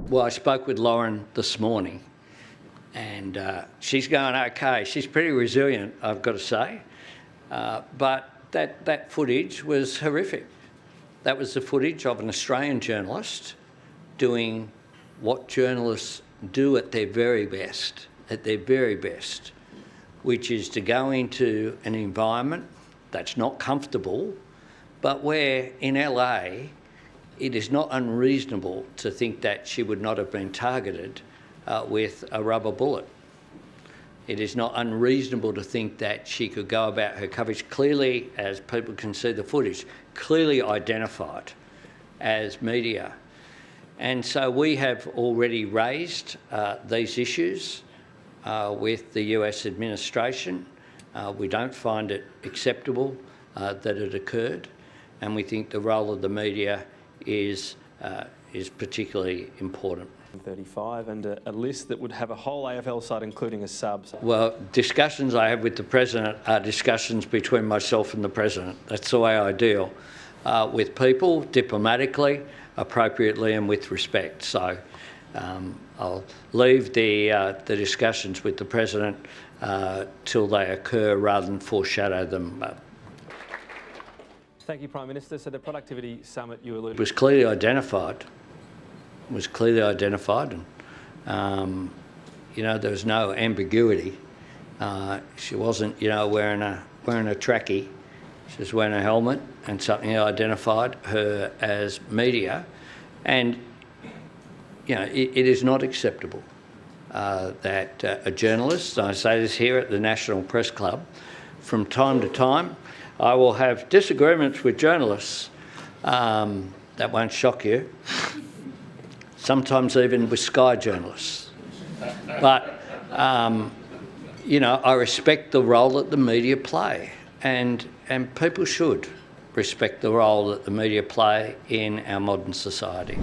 Well, I spoke with Lauren this morning, and she's going okay. She's pretty resilient, I've got to say. But that footage was horrific. That was the footage of an Australian journalist doing what journalists do at their very best, which is to go into an environment that's not comfortable, but where in LA it is not unreasonable to think that she would not have been targeted with a rubber bullet. It is not unreasonable to think that she could go about her coverage clearly, as people can see the footage, clearly identified as media. And so we have already raised these issues with the US administration. We don't find it acceptable that it occurred, and we think the role of the media is particularly important. 35 and a list that would have a whole AFL side including a sub. Well, discussions I have with the President are discussions between myself and the President. That's the way I deal with people, diplomatically, appropriately and with respect. So I'll leave the discussions with the President till they occur rather than foreshadow them. Thank you, Prime Minister. So the Productivity Summit you alluded to was clearly identified. And there was no ambiguity. She wasn't wearing a trackie. She was wearing a helmet, and something identified her as media. And it is not acceptable that a journalist, and I say this here at the National Press Club, from time to time I will have disagreements with journalists. That won't shock you. Sometimes even with Sky journalists. But, I respect the role that the media play, and people should respect the role that the media play in our modern society.